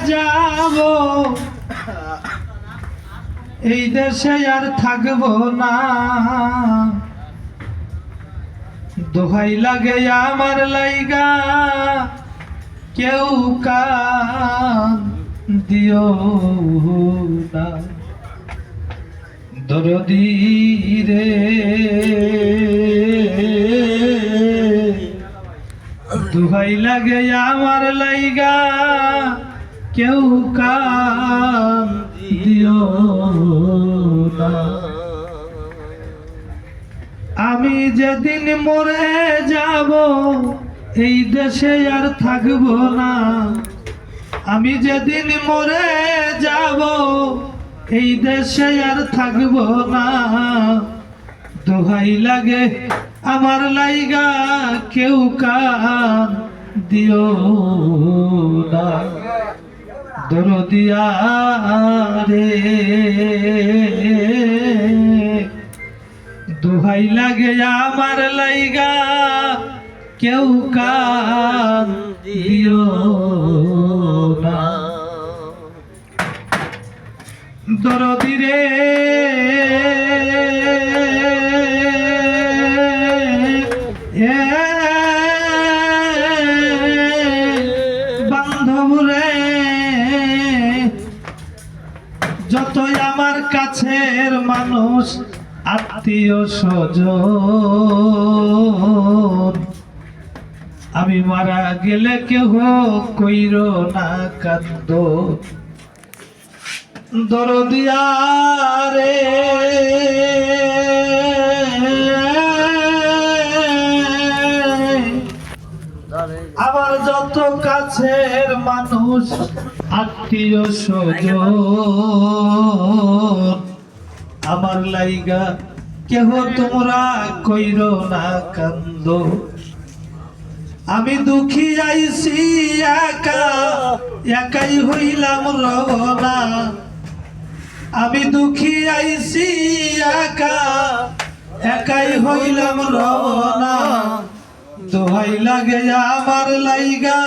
যাব এই দেশে আর থাকবো না দোহাই লাগে আমার লাইগা কেউ কান দিও না দরদি রে দোহাই লাগে আমার লাইগা কেউ কান দিও না আমি যেদিন মরে যাব এই দেশে আর থাকবো না আমি যেদিন মরে যাব এই দেশে আর থাকবো না দোহাই লাগে আমার লাইগা কেউ কান দিও না দরদিয়া রে দোহাই লাগে আমার লাইগা কেউ কান দিও না দরদি রে বান্ধব রে যতই আমার কাছের মানুষ আত্মীয় স্বজন আমি মারা গেলে কেহ কইর না কান্দ দরদিয়া রে আমার যত কাছের মানুষ আত্মীয় স্বজন আমার লাইগা কেহ তোমরা কইর না কান্দ আমি দুঃখী আইছি একা একাই হইলাম রওনা আমি দুঃখী আইছি একা একাই হইলাম রওনা দোহাই লাগে আমার লাইগা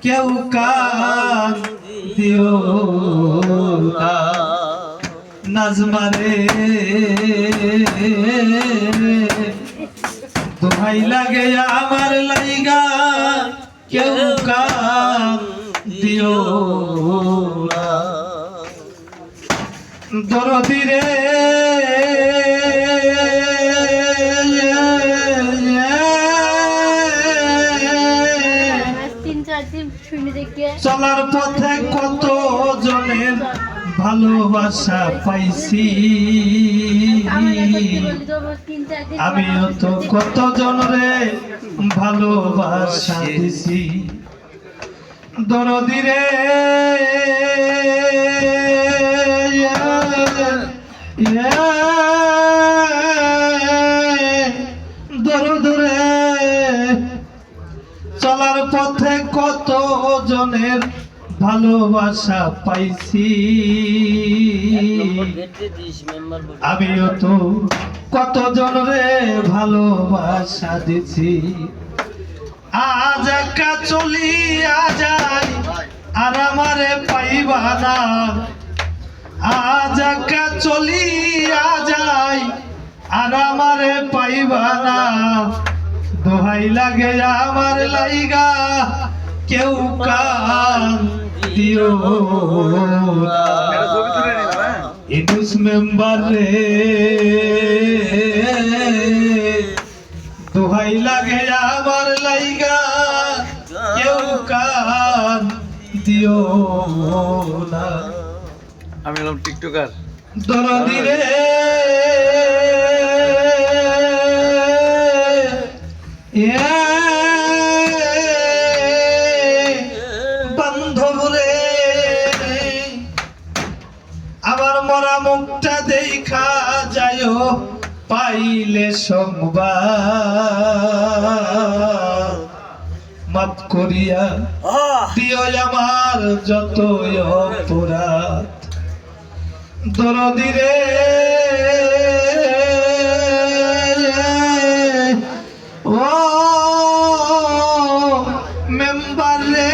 কেউ কান দিও না নাজমারে দোহাই লাগে আমার লাইগা কেউ কান দিও না দরদি রে চলার পথে কত জনের ভালোবাসা পাইছি আমিও তো কত জনরে ভালোবাসা দিছি দরদি রে দরদ রে চলার পথে কত জনের ভালোবাসা পাইছি আমিও তো কত জনরে ভালোবাসা দিছি আজ একা চলিয়া যাই আর আমারে পাইবা না আজ একা চলিয়া যাই আর আমারে পাইবা না দোহাই লাগে আমার লাইগা কেউ কান দিও না ইনুস মেম্বার রে দোহাই লাগে আমার লাইগা কেউ কান দিও না আমি হলাম টিকটকার দরদি রে বান্ধব রে আবার মরা মুখটা দেখা যায় পাইলে সংবাদ মাফ করিয়া দিও আমার যত অপরাধ দরদি রে ও মেম্বার রে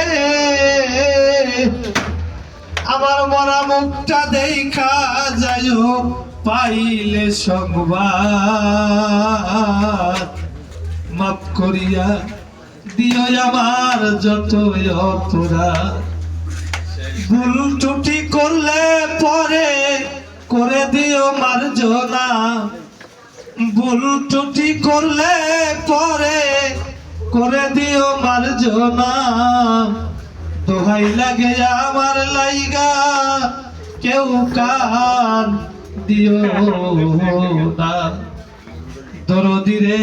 আমার মরা মুখটা দেখা যাইও পাইলে সংবাদ মাফ করিয়া দিও আমার যত অপরাধ ভুল ত্রুটি করলে পরে করে দিও মার্জনা ভুল ত্রুটি করলে পরে করে দিও মার্জনা দোহাই লাগে আমার লাইগা কেউ কান দিও না দরদি রে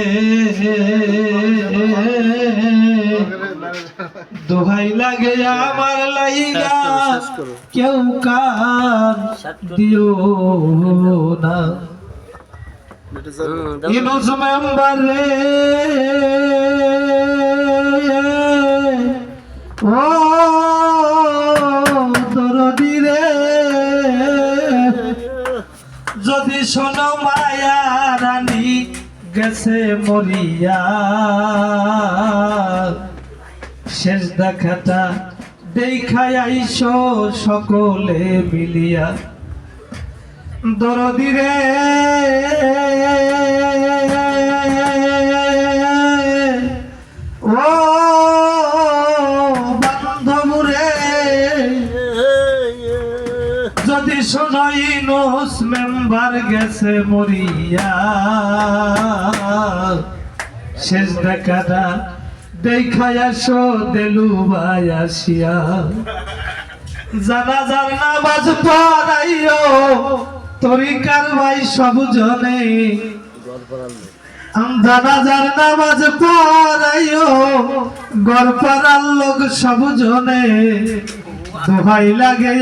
দোহাই লাগে আমার লাইগা কেউ কান দিও না ইনোজ মেম্বার রে ও দরদি রে যদি শোনো মায়া রানী গেছে মরিয়া শেষ দেখাটা দেখাই আইসো সকলে মিলিয়া দরদি রে ও বান্ধব রে যদি শোনাই নোস মেম্বার গেছে মরিয়া শেষ দেখাটা দেখাই আসো দেলু ভাই আসিয়া জানাজার নামাজ পড়াইও তরিকার ভাই সব জনে জানাজার নামাজ পড়াইও গড়পাড়ার লোক সব জনে দোহাই লাগে